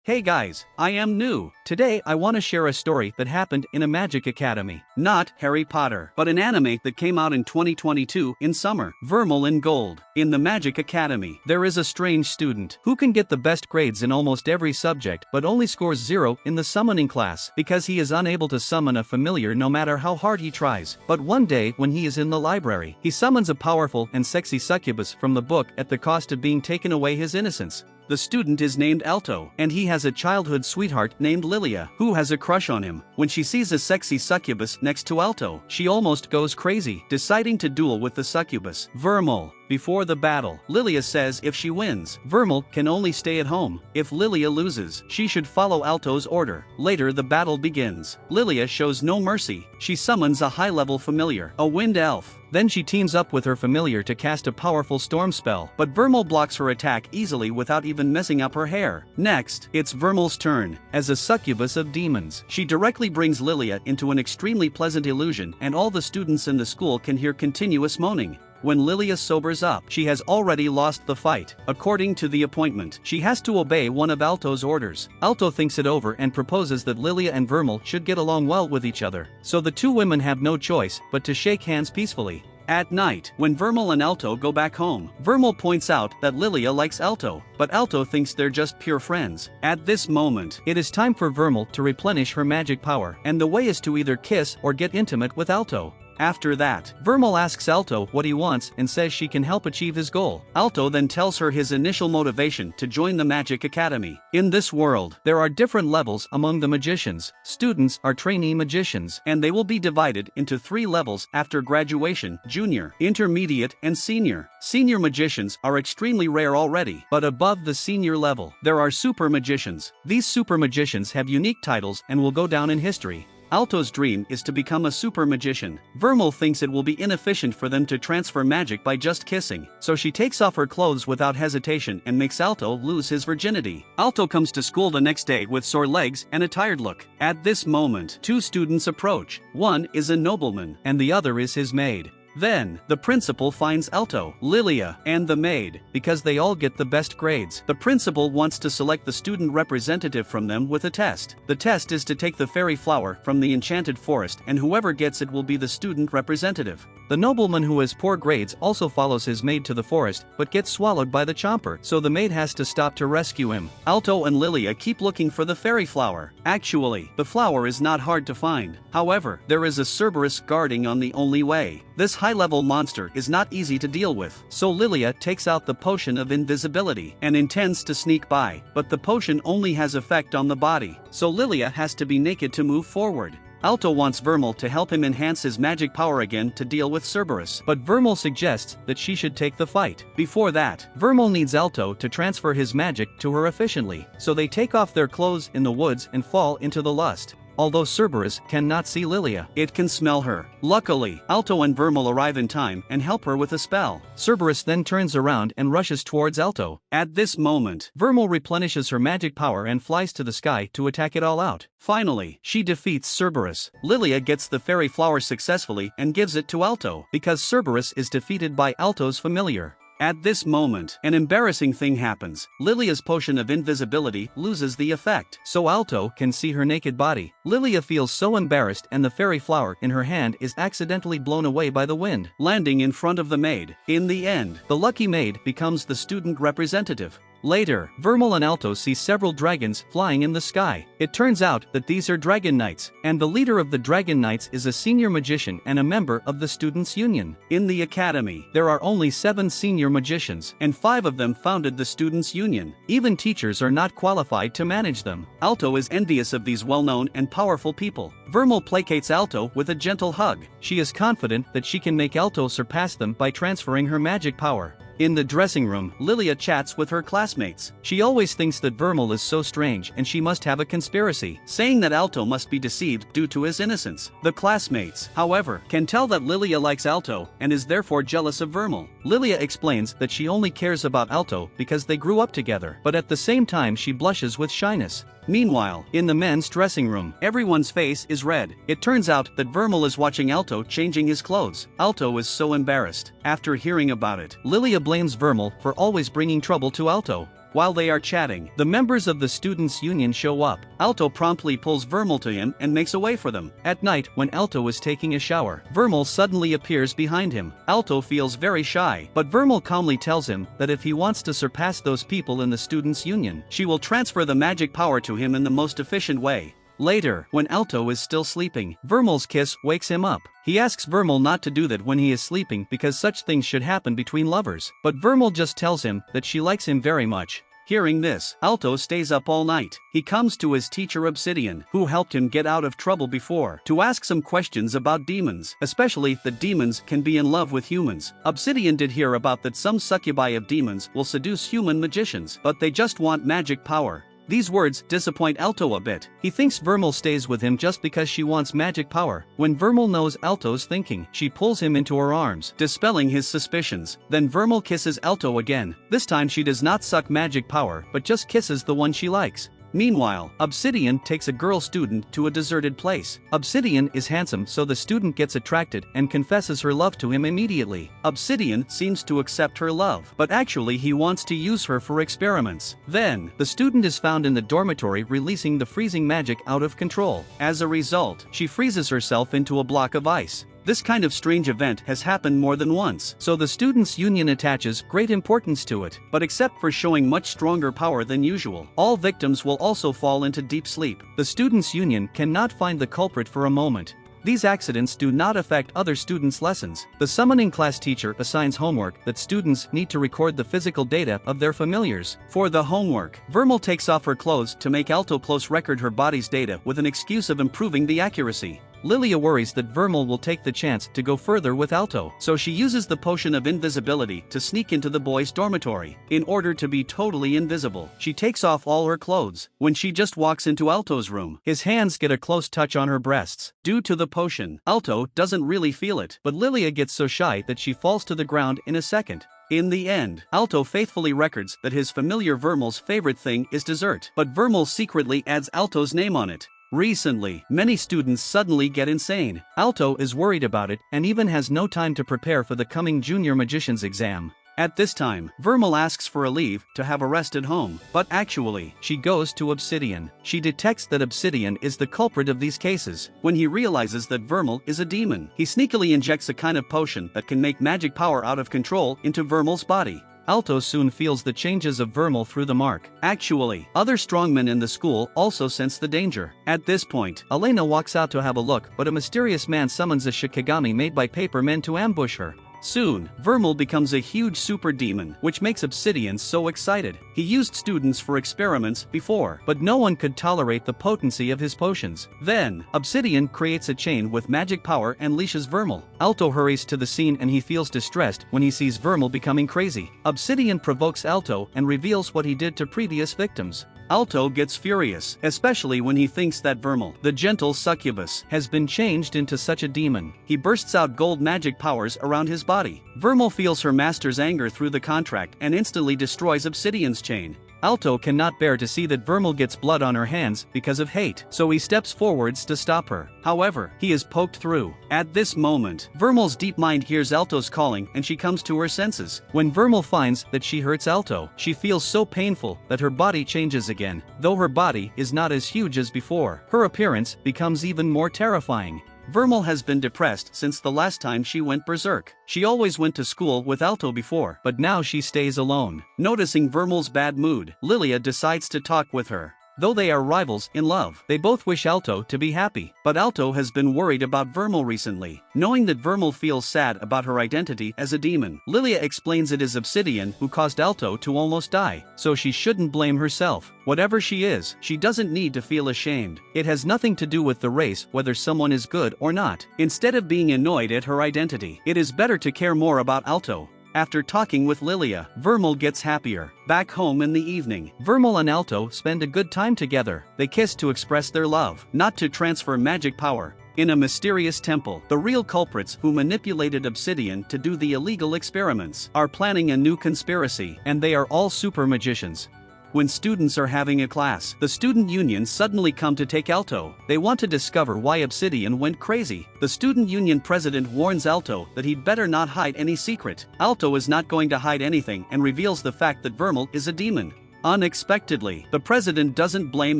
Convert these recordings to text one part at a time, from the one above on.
Hey guys, I am new. Today I want to share a story that happened in a magic academy. Not Harry Potter, but an anime that came out in 2022 in summer. Vermeil in Gold. In the Magic Academy, there is a strange student who can get the best grades in almost every subject but only scores 0 in the summoning class because he is unable to summon a familiar no matter how hard he tries. But one day when he is in the library, he summons a powerful and sexy succubus from the book at the cost of being taken away his innocence. The student is named Alto, and he has a childhood sweetheart named Lilia, who has a crush on him. When she sees a sexy succubus next to Alto, she almost goes crazy, deciding to duel with the succubus. Vermeil. Before the battle, Lilia says if she wins, Vermeil can only stay at home. If Lilia loses, she should follow Alto's order. Later the battle begins. Lilia shows no mercy. She summons a high-level familiar, a wind elf. Then she teams up with her familiar to cast a powerful storm spell, but Vermeil blocks her attack easily without even messing up her hair. Next, it's Vermeil's turn. As a succubus of demons, she directly brings Lilia into an extremely pleasant illusion, and all the students in the school can hear continuous moaning. When Lilia sobers up, she has already lost the fight. According to the appointment, she has to obey one of Alto's orders. Alto thinks it over and proposes that Lilia and Vermeil should get along well with each other. So the two women have no choice but to shake hands peacefully. At night, when Vermeil and Alto go back home, Vermeil points out that Lilia likes Alto, but Alto thinks they're just pure friends. At this moment, it is time for Vermeil to replenish her magic power, and the way is to either kiss or get intimate with Alto. After that, Vermeil asks Alto what he wants and says she can help achieve his goal. Alto then tells her his initial motivation to join the Magic Academy. In this world, there are different levels among the magicians. Students are trainee magicians, and they will be divided into 3 levels after graduation: junior, intermediate, and senior. Senior magicians are extremely rare already, but above the senior level, there are super magicians. These super magicians have unique titles and will go down in history. Alto's dream is to become a super magician. Vermeil thinks it will be inefficient for them to transfer magic by just kissing, so she takes off her clothes without hesitation and makes Alto lose his virginity. Alto comes to school the next day with sore legs and a tired look. At this moment, 2 students approach. One is a nobleman, and the other is his maid. Then, the principal finds Alto, Lilia, and the maid, because they all get the best grades. The principal wants to select the student representative from them with a test. The test is to take the fairy flower from the enchanted forest, and whoever gets it will be the student representative. The nobleman who has poor grades also follows his maid to the forest, but gets swallowed by the chomper, so the maid has to stop to rescue him. Alto and Lilia keep looking for the fairy flower. Actually, the flower is not hard to find. However, there is a Cerberus guarding on the only way. This high-level monster is not easy to deal with, so Lilia takes out the potion of invisibility and intends to sneak by, but the potion only has effect on the body, so Lilia has to be naked to move forward. Alto wants Vermeil to help him enhance his magic power again to deal with Cerberus, but Vermeil suggests that she should take the fight. Before that, Vermeil needs Alto to transfer his magic to her efficiently, so they take off their clothes in the woods and fall into the lust. Although Cerberus cannot see Lilia, it can smell her. Luckily, Alto and Vermeil arrive in time and help her with a spell. Cerberus then turns around and rushes towards Alto. At this moment, Vermeil replenishes her magic power and flies to the sky to attack it all out. Finally, she defeats Cerberus. Lilia gets the fairy flower successfully and gives it to Alto, because Cerberus is defeated by Alto's familiar. At this moment, an embarrassing thing happens. Lilia's potion of invisibility loses the effect, so Alto can see her naked body. Lilia feels so embarrassed and the fairy flower in her hand is accidentally blown away by the wind, landing in front of the maid. In the end, the lucky maid becomes the student representative. Later, Vermeil and Alto see several dragons flying in the sky. It turns out that these are dragon knights, and the leader of the dragon knights is a senior magician and a member of the students' union. In the academy, there are only 7 senior magicians, and 5 of them founded the students' union. Even teachers are not qualified to manage them. Alto is envious of these well-known and powerful people. Vermeil placates Alto with a gentle hug. She is confident that she can make Alto surpass them by transferring her magic power. In the dressing room, Lilia chats with her classmates. She always thinks that Vermeil is so strange and she must have a conspiracy, saying that Alto must be deceived due to his innocence. The classmates, however, can tell that Lilia likes Alto and is therefore jealous of Vermeil. Lilia explains that she only cares about Alto because they grew up together, but at the same time she blushes with shyness. Meanwhile, in the men's dressing room, everyone's face is red. It turns out that Vermeil is watching Alto changing his clothes. Alto is so embarrassed. After hearing about it, Lilia blames Vermeil for always bringing trouble to Alto. While they are chatting, the members of the students' union show up. Alto promptly pulls Vermeil to him and makes a way for them. At night, when Alto is taking a shower, Vermeil suddenly appears behind him. Alto feels very shy, but Vermeil calmly tells him that if he wants to surpass those people in the students' union, she will transfer the magic power to him in the most efficient way. Later, when Alto is still sleeping, Vermeil's kiss wakes him up. He asks Vermeil not to do that when he is sleeping because such things should happen between lovers, but Vermeil just tells him that she likes him very much. Hearing this, Alto stays up all night. He comes to his teacher Obsidian, who helped him get out of trouble before, to ask some questions about demons, especially that demons can be in love with humans. Obsidian did hear about that some succubi of demons will seduce human magicians, but they just want magic power. These words disappoint Alto a bit. He thinks Vermeil stays with him just because she wants magic power. When Vermeil knows Alto's thinking, she pulls him into her arms, dispelling his suspicions. Then Vermeil kisses Alto again. This time she does not suck magic power, but just kisses the one she likes. Meanwhile, Obsidian takes a girl student to a deserted place. Obsidian is handsome, so the student gets attracted and confesses her love to him immediately. Obsidian seems to accept her love, but actually he wants to use her for experiments. Then, the student is found in the dormitory releasing the freezing magic out of control. As a result, she freezes herself into a block of ice. This kind of strange event has happened more than once, so the students' union attaches great importance to it, but except for showing much stronger power than usual, all victims will also fall into deep sleep. The students' union cannot find the culprit for a moment. These accidents do not affect other students' lessons. The summoning class teacher assigns homework that students need to record the physical data of their familiars. For the homework, Vermeil takes off her clothes to make Alto close record her body's data with an excuse of improving the accuracy. Lilia worries that Vermeil will take the chance to go further with Alto, so she uses the potion of invisibility to sneak into the boys' dormitory. In order to be totally invisible, she takes off all her clothes. When she just walks into Alto's room, his hands get a close touch on her breasts. Due to the potion, Alto doesn't really feel it, but Lilia gets so shy that she falls to the ground in a second. In the end, Alto faithfully records that his familiar Vermeil's favorite thing is dessert, but Vermeil secretly adds Alto's name on it. Recently, many students suddenly get insane. Alto is worried about it and even has no time to prepare for the coming junior magician's exam. At this time, Vermeil asks for a leave to have a rest at home, but actually, she goes to Obsidian. She detects that Obsidian is the culprit of these cases. When he realizes that Vermeil is a demon, he sneakily injects a kind of potion that can make magic power out of control into Vermeil's body. Alto soon feels the changes of Vermeil through the mark. Actually, other strongmen in the school also sense the danger. At this point, Elena walks out to have a look, but a mysterious man summons a Shikigami made by paper men to ambush her. Soon, Vermeil becomes a huge super demon, which makes Obsidian so excited. He used students for experiments before, but no one could tolerate the potency of his potions. Then, Obsidian creates a chain with magic power and leashes Vermeil. Alto hurries to the scene and he feels distressed when he sees Vermeil becoming crazy. Obsidian provokes Alto and reveals what he did to previous victims. Alto gets furious, especially when he thinks that Vermeil, the gentle succubus, has been changed into such a demon. He bursts out gold magic powers around his body. Vermeil feels her master's anger through the contract and instantly destroys Obsidian's chain. Alto cannot bear to see that Vermeil gets blood on her hands because of hate, so he steps forwards to stop her. However, he is poked through. At this moment, Vermeil's deep mind hears Alto's calling and she comes to her senses. When Vermeil finds that she hurts Alto, she feels so painful that her body changes again. Though her body is not as huge as before, her appearance becomes even more terrifying. Vermeil has been depressed since the last time she went berserk. She always went to school with Alto before, but now she stays alone. Noticing Vermeil's bad mood, Lilia decides to talk with her. Though they are rivals in love, they both wish Alto to be happy. But Alto has been worried about Vermeil recently. Knowing that Vermeil feels sad about her identity as a demon, Lilia explains it is Obsidian who caused Alto to almost die, so she shouldn't blame herself. Whatever she is, she doesn't need to feel ashamed. It has nothing to do with the race whether someone is good or not. Instead of being annoyed at her identity, it is better to care more about Alto. After talking with Lilia, Vermeil gets happier. Back home in the evening, Vermeil and Alto spend a good time together. They kiss to express their love, not to transfer magic power. In a mysterious temple, the real culprits who manipulated Obsidian to do the illegal experiments are planning a new conspiracy, and they are all super magicians. When students are having a class, the student unions suddenly come to take Alto. They want to discover why Obsidian went crazy. The student union president warns Alto that he'd better not hide any secret. Alto is not going to hide anything and reveals the fact that Vermeil is a demon. Unexpectedly, the president doesn't blame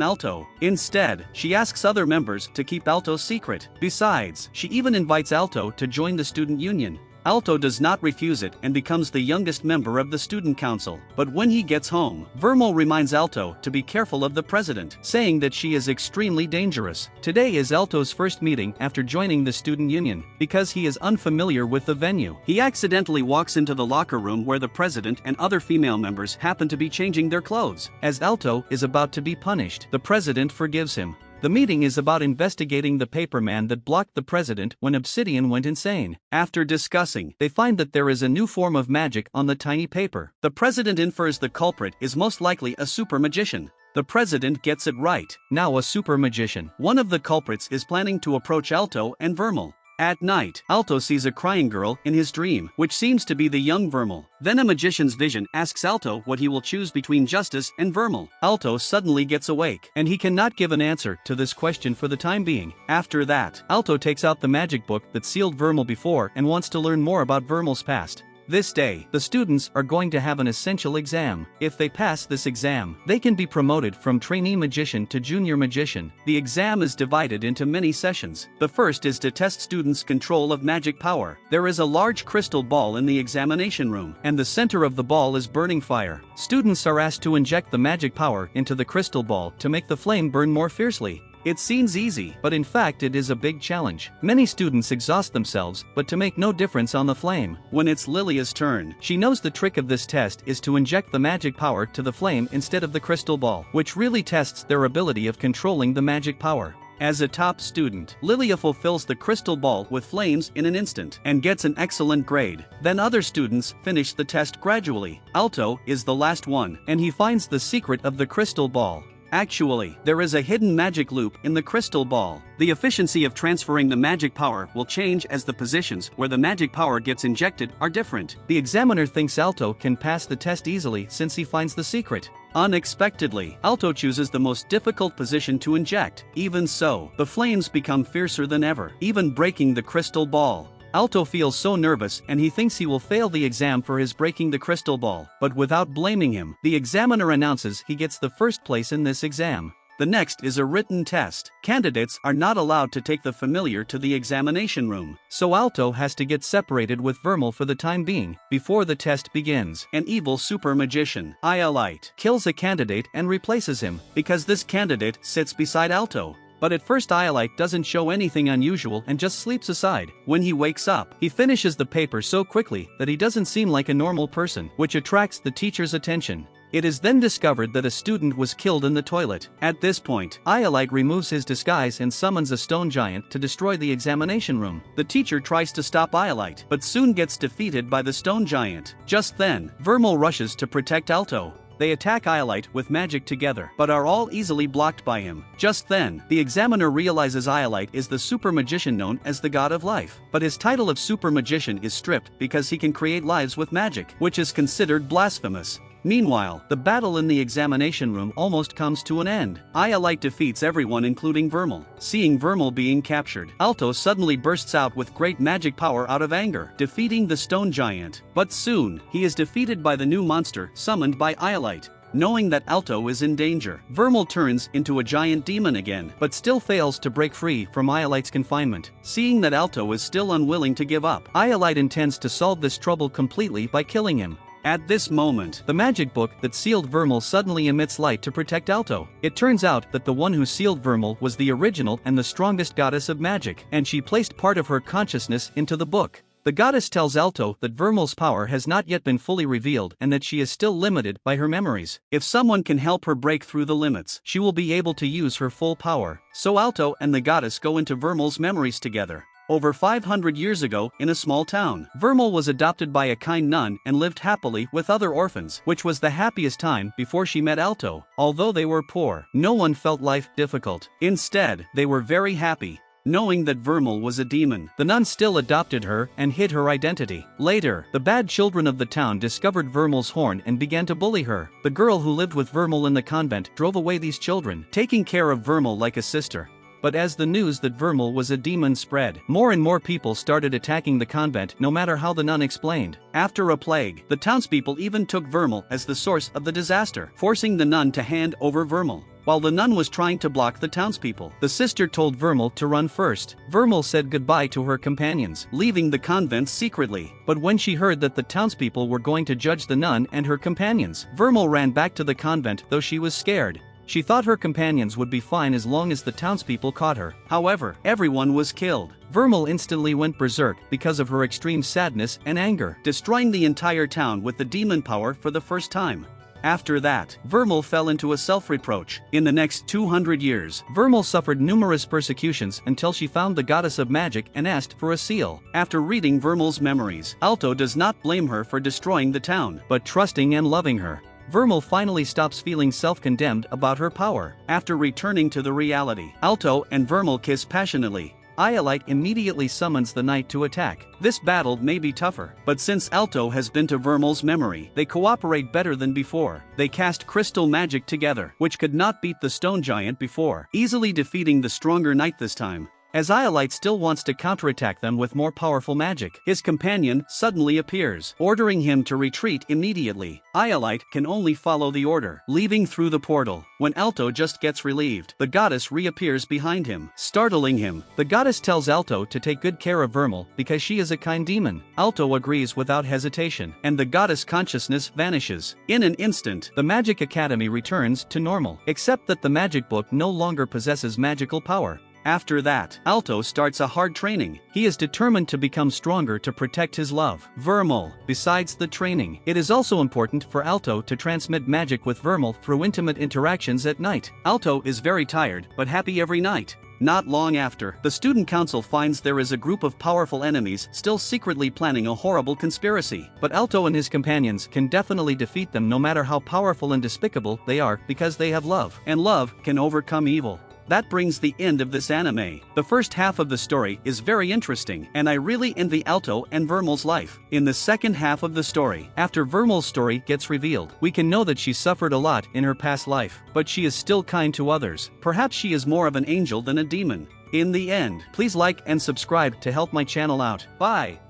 Alto. Instead, she asks other members to keep Alto's secret. Besides, she even invites Alto to join the student union. Alto does not refuse it and becomes the youngest member of the student council. But when he gets home, Vermeil reminds Alto to be careful of the president, saying that she is extremely dangerous. Today is Alto's first meeting after joining the student union. Because he is unfamiliar with the venue, he accidentally walks into the locker room where the president and other female members happen to be changing their clothes. As Alto is about to be punished, the president forgives him. The meeting is about investigating the paperman that blocked the president when Obsidian went insane. After discussing, they find that there is a new form of magic on the tiny paper. The president infers the culprit is most likely a super magician. The president gets it right. Now a super magician. One of the culprits is planning to approach Alto and Vermeil. At night, Alto sees a crying girl in his dream, which seems to be the young Vermeil. Then a magician's vision asks Alto what he will choose between justice and Vermeil. Alto suddenly gets awake, and he cannot give an answer to this question for the time being. After that, Alto takes out the magic book that sealed Vermeil before and wants to learn more about Vermeil's past. This day, the students are going to have an essential exam. If they pass this exam, they can be promoted from trainee magician to junior magician. The exam is divided into many sessions. The first is to test students' control of magic power. There is a large crystal ball in the examination room, and the center of the ball is burning fire. Students are asked to inject the magic power into the crystal ball to make the flame burn more fiercely. It seems easy, but in fact it is a big challenge. Many students exhaust themselves, but to make no difference on the flame. When it's Lilia's turn, she knows the trick of this test is to inject the magic power to the flame instead of the crystal ball, which really tests their ability of controlling the magic power. As a top student, Lilia fulfills the crystal ball with flames in an instant and gets an excellent grade. Then other students finish the test gradually. Alto is the last one, and he finds the secret of the crystal ball. Actually, there is a hidden magic loop in the crystal ball. The efficiency of transferring the magic power will change as the positions where the magic power gets injected are different. The examiner thinks Alto can pass the test easily since he finds the secret. Unexpectedly, Alto chooses the most difficult position to inject. Even so, the flames become fiercer than ever, even breaking the crystal ball. Alto feels so nervous and he thinks he will fail the exam for his breaking the crystal ball, but without blaming him, the examiner announces he gets the first place in this exam. The next is a written test. Candidates are not allowed to take the familiar to the examination room, so Alto has to get separated with Vermeil for the time being. Before the test begins, an evil super magician, Iolite, kills a candidate and replaces him, because this candidate sits beside Alto. But at first Iolite doesn't show anything unusual and just sleeps aside. When he wakes up, he finishes the paper so quickly that he doesn't seem like a normal person, which attracts the teacher's attention. It is then discovered that a student was killed in the toilet. At this point, Iolite removes his disguise and summons a stone giant to destroy the examination room. The teacher tries to stop Iolite, but soon gets defeated by the stone giant. Just then, Vermeil rushes to protect Alto. They attack Iolite with magic together, but are all easily blocked by him. Just then, the examiner realizes Iolite is the super magician known as the God of Life. But his title of super magician is stripped because he can create lives with magic, which is considered blasphemous. Meanwhile, the battle in the examination room almost comes to an end. Iolite defeats everyone including Vermeil. Seeing Vermeil being captured, Alto suddenly bursts out with great magic power out of anger, defeating the stone giant. But soon, he is defeated by the new monster summoned by Iolite. Knowing that Alto is in danger, Vermeil turns into a giant demon again, but still fails to break free from Iolite's confinement. Seeing that Alto is still unwilling to give up, Iolite intends to solve this trouble completely by killing him. At this moment, the magic book that sealed Vermeil suddenly emits light to protect Alto. It turns out that the one who sealed Vermeil was the original and the strongest goddess of magic, and she placed part of her consciousness into the book. The goddess tells Alto that Vermeil's power has not yet been fully revealed and that she is still limited by her memories. If someone can help her break through the limits, she will be able to use her full power. So Alto and the goddess go into Vermeil's memories together. Over 500 years ago, in a small town, Vermeil was adopted by a kind nun and lived happily with other orphans, which was the happiest time before she met Alto. Although they were poor, no one felt life difficult. Instead, they were very happy. Knowing that Vermeil was a demon, the nun still adopted her and hid her identity. Later, the bad children of the town discovered Vermeil's horn and began to bully her. The girl who lived with Vermeil in the convent drove away these children, taking care of Vermeil like a sister. But as the news that Vermeil was a demon spread, more and more people started attacking the convent no matter how the nun explained. After a plague, the townspeople even took Vermeil as the source of the disaster, forcing the nun to hand over Vermeil. While the nun was trying to block the townspeople, the sister told Vermeil to run first. Vermeil said goodbye to her companions, leaving the convent secretly. But when she heard that the townspeople were going to judge the nun and her companions, Vermeil ran back to the convent, though she was scared. She thought her companions would be fine as long as the townspeople caught her. However, everyone was killed. Vermeil instantly went berserk because of her extreme sadness and anger, destroying the entire town with the demon power for the first time. After that, Vermeil fell into a self-reproach. In the next 200 years, Vermeil suffered numerous persecutions until she found the goddess of magic and asked for a seal. After reading Vermeil's memories, Alto does not blame her for destroying the town, but trusting and loving her. Vermeil finally stops feeling self-condemned about her power. After returning to the reality, Alto and Vermeil kiss passionately. Iolite immediately summons the knight to attack. This battle may be tougher, but since Alto has been to Vermeil's memory, they cooperate better than before. They cast crystal magic together, which could not beat the stone giant before, easily defeating the stronger knight this time. As Iolite still wants to counterattack them with more powerful magic, his companion suddenly appears, ordering him to retreat immediately. Iolite can only follow the order, leaving through the portal. When Alto just gets relieved, the goddess reappears behind him, startling him. The goddess tells Alto to take good care of Vermeil because she is a kind demon. Alto agrees without hesitation, and the goddess consciousness vanishes. In an instant, the Magic Academy returns to normal, except that the magic book no longer possesses magical power. After that, Alto starts a hard training. He is determined to become stronger to protect his love, Vermeil. Besides the training, it is also important for Alto to transmit magic with Vermeil through intimate interactions at night. Alto is very tired, but happy every night. Not long after, the student council finds there is a group of powerful enemies still secretly planning a horrible conspiracy. But Alto and his companions can definitely defeat them no matter how powerful and despicable they are, because they have love, and love can overcome evil. That brings the end of this anime. The first half of the story is very interesting, and I really envy Alto and Vermeil's life. In the second half of the story, after Vermeil's story gets revealed, we can know that she suffered a lot in her past life, but she is still kind to others. Perhaps she is more of an angel than a demon. In the end, please like and subscribe to help my channel out. Bye!